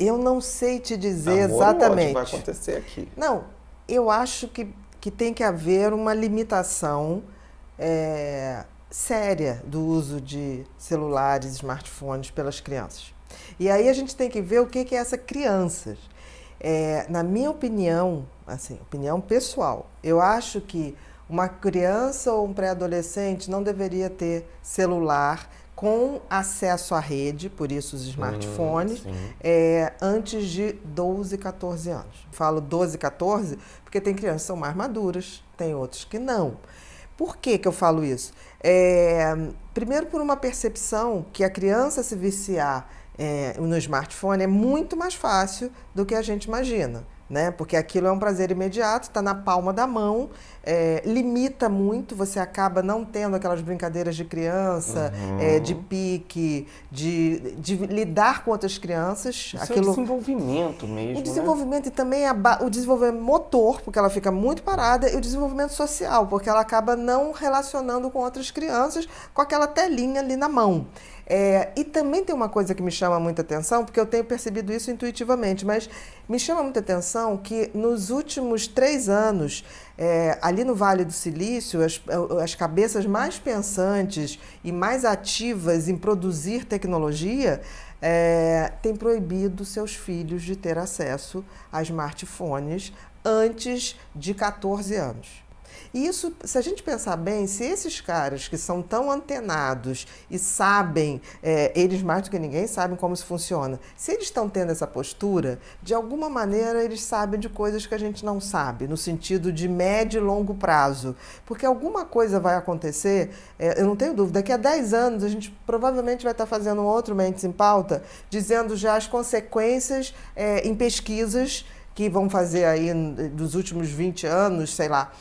Eu não sei te dizer Amor ou ódio exatamente. vai acontecer aqui. Não, eu acho que tem que haver uma limitação séria do uso de celulares, smartphones pelas crianças. E aí a gente tem que ver o que é essa criança. Na minha opinião, assim, opinião pessoal, eu acho que uma criança ou um pré-adolescente não deveria ter celular com acesso à rede, por isso os smartphones, antes de 12, 14 anos. Falo 12, 14 porque tem crianças que são mais maduras, tem outros que não. Por que eu falo isso? Primeiro por uma percepção que a criança se viciar no smartphone é muito mais fácil do que a gente imagina. Né? Porque aquilo é um prazer imediato, está na palma da mão, limita muito, você acaba não tendo aquelas brincadeiras de criança, de pique, de lidar com outras crianças. Isso é o desenvolvimento mesmo, o desenvolvimento, né? E também o desenvolvimento motor, porque ela fica muito parada, e o desenvolvimento social, porque ela acaba não relacionando com outras crianças com aquela telinha ali na mão. E também tem uma coisa que me chama muita atenção, porque eu tenho percebido isso intuitivamente, mas me chama muita atenção que nos últimos 3 anos, ali no Vale do Silício, as cabeças mais pensantes e mais ativas em produzir tecnologia têm proibido seus filhos de ter acesso a smartphones antes de 14 anos. E isso, se a gente pensar bem, se esses caras que são tão antenados e sabem, eles mais do que ninguém sabem como isso funciona, se eles estão tendo essa postura, de alguma maneira eles sabem de coisas que a gente não sabe, no sentido de médio e longo prazo. Porque alguma coisa vai acontecer, eu não tenho dúvida, daqui a 10 anos a gente provavelmente vai estar fazendo um outro Mentes em Pauta, dizendo já as consequências em pesquisas que vão fazer aí dos últimos 20 anos, sei lá,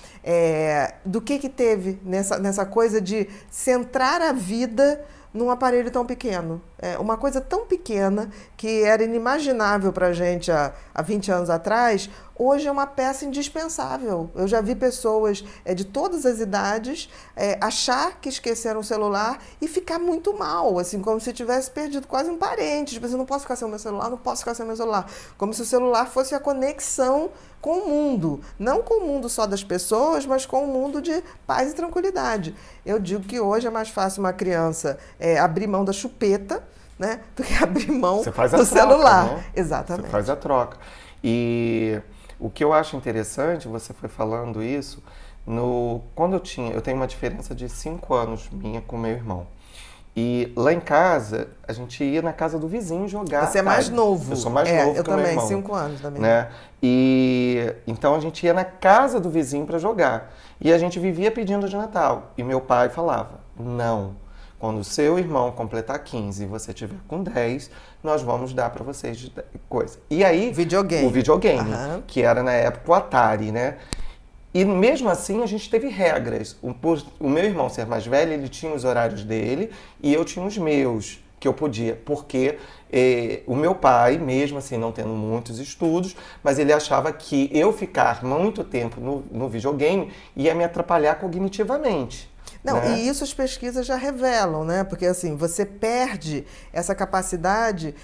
do que teve nessa coisa de centrar a vida num aparelho tão pequeno. Uma coisa tão pequena que era inimaginável para a gente há 20 anos atrás, hoje é uma peça indispensável. Eu já vi pessoas de todas as idades achar que esqueceram o celular e ficar muito mal, assim, como se tivesse perdido quase um parente. Tipo, eu não posso ficar sem o meu celular, não posso ficar sem o meu celular. Como se o celular fosse a conexão com o mundo. Não com o mundo só das pessoas, mas com o mundo de paz e tranquilidade. Eu digo que hoje é mais fácil uma criança abrir mão da chupeta, né, do que abrir mão do celular. Né? Exatamente. Você faz a troca. E o que eu acho interessante, você foi falando isso, quando eu tenho uma diferença de 5 anos minha com meu irmão. E lá em casa, a gente ia na casa do vizinho jogar. Você é mais novo. Eu sou mais novo eu que o meu também, irmão. 5 anos também. Né? E então a gente ia na casa do vizinho para jogar. E a gente vivia pedindo de Natal. E meu pai falava, não. Quando o seu irmão completar 15 e você tiver com 10, nós vamos dar para vocês coisa. E aí, videogame. O videogame, que era na época o Atari, né? E mesmo assim a gente teve regras. O meu irmão ser mais velho, ele tinha os horários dele e eu tinha os meus, que eu podia. Porque o meu pai, mesmo assim não tendo muitos estudos, mas ele achava que eu ficar muito tempo no videogame ia me atrapalhar cognitivamente. Não, né? E isso as pesquisas já revelam, né? Porque assim, você perde essa capacidade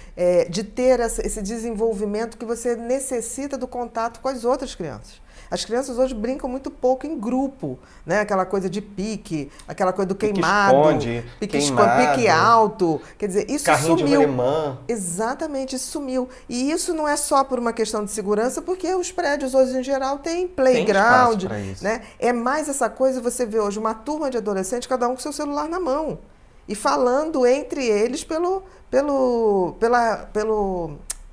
de ter esse desenvolvimento que você necessita do contato com as outras crianças. As crianças hoje brincam muito pouco em grupo, né? Aquela coisa de pique, aquela coisa do queimado, pique alto. Quer dizer, isso carrinho sumiu. De rolemã. Exatamente, isso sumiu. E isso não é só por uma questão de segurança, porque os prédios hoje em geral têm playground, né? É mais essa coisa, você vê hoje uma turma de adolescentes, cada um com seu celular na mão. E falando entre eles pelo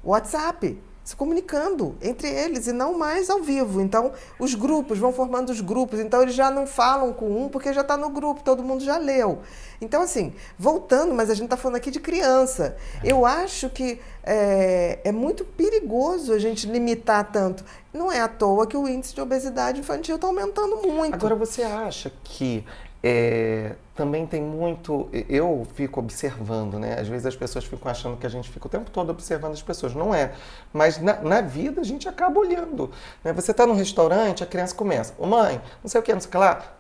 WhatsApp. Se comunicando entre eles e não mais ao vivo. Então, os grupos, vão formando os grupos. Então, eles já não falam com um porque já está no grupo, todo mundo já leu. Então, assim, voltando, mas a gente está falando aqui de criança. Eu acho que é muito perigoso a gente limitar tanto. Não é à toa que o índice de obesidade infantil está aumentando muito. Agora, você acha que também tem muito... Eu fico observando, né? Às vezes as pessoas ficam achando que a gente fica o tempo todo observando as pessoas. Não é. Mas na vida a gente acaba olhando. Né? Você está num restaurante, a criança começa. Ô mãe, não sei o que, não sei o que lá.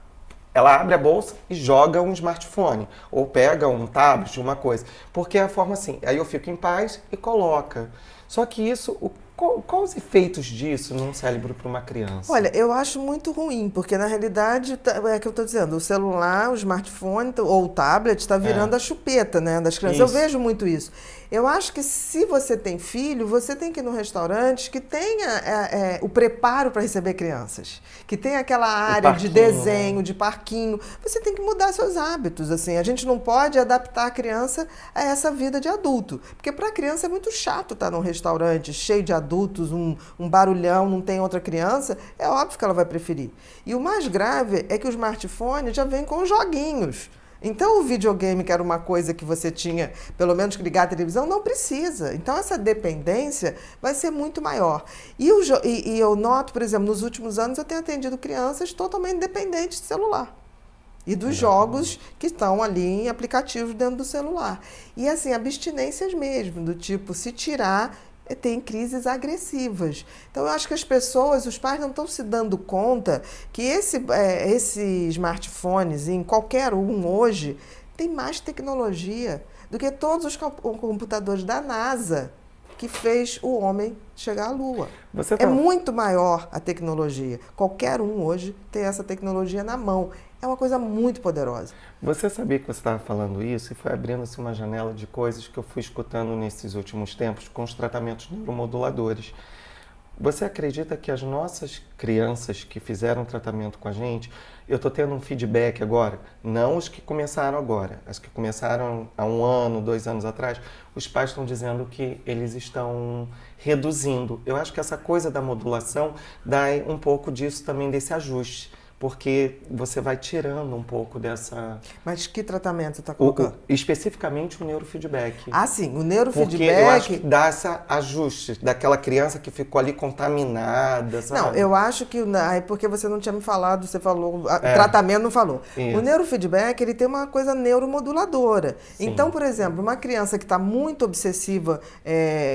ela abre a bolsa e joga um smartphone, ou pega um tablet, uma coisa. Porque é a forma assim, aí eu fico em paz e coloca. Só que isso, qual os efeitos disso num cérebro para uma criança? Olha, eu acho muito ruim, porque na realidade, é que eu estou dizendo, o celular, o smartphone ou o tablet está virando a chupeta, né, das crianças. Eu Isso. vejo muito isso. Eu acho que se você tem filho, você tem que ir num restaurante que tenha o preparo para receber crianças, que tenha aquela área de desenho, de parquinho. Você tem que mudar seus hábitos, assim. A gente não pode adaptar a criança a essa vida de adulto, porque para a criança é muito chato estar num restaurante cheio de adultos, um barulhão, não tem outra criança. É óbvio que ela vai preferir. E o mais grave é que o smartphone já vem com joguinhos. Então, o videogame, que era uma coisa que você tinha, pelo menos, que ligar a televisão, não precisa. Então, essa dependência vai ser muito maior. E eu noto, por exemplo, nos últimos anos, eu tenho atendido crianças totalmente dependentes de celular. E dos jogos que estão ali em aplicativos dentro do celular. E, assim, abstinências mesmo, do tipo, se tirar, tem crises agressivas. Então, eu acho que as pessoas, os pais não estão se dando conta que esse smartphones, em qualquer um hoje, tem mais tecnologia do que todos os computadores da NASA que fez o homem chegar à Lua. É muito maior a tecnologia. Qualquer um hoje tem essa tecnologia na mão. É uma coisa muito poderosa. Você sabia que você estava falando isso e foi abrindo-se uma janela de coisas que eu fui escutando nesses últimos tempos com os tratamentos neuromoduladores. Você acredita que as nossas crianças que fizeram tratamento com a gente, eu estou tendo um feedback agora, não os que começaram agora, as que começaram há 1 ano, 2 anos atrás, os pais estão dizendo que eles estão reduzindo. Eu acho que essa coisa da modulação dá um pouco disso também, desse ajuste. Porque você vai tirando um pouco dessa... Mas que tratamento você está colocando? Especificamente o neurofeedback. Ah, sim, o neurofeedback... Porque eu acho que dá esse ajuste daquela criança que ficou ali contaminada, sabe? Não, eu acho que... Porque você não tinha me falado, você falou... Tratamento não falou. Isso. O neurofeedback, ele tem uma coisa neuromoduladora. Sim. Então, por exemplo, uma criança que está muito obsessiva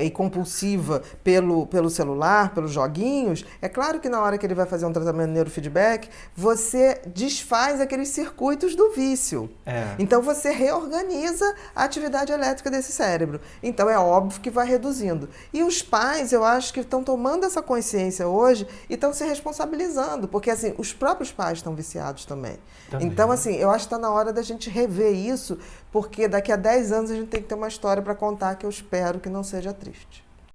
e compulsiva pelo celular, pelos joguinhos, é claro que na hora que ele vai fazer um tratamento de neurofeedback, você desfaz aqueles circuitos do vício. Então, você reorganiza a atividade elétrica desse cérebro. Então, é óbvio que vai reduzindo. E os pais, eu acho que estão tomando essa consciência hoje e estão se responsabilizando, porque, assim, os próprios pais estão viciados também. Então, assim, eu acho que está na hora da gente rever isso, porque daqui a 10 anos a gente tem que ter uma história para contar que eu espero que não seja triste.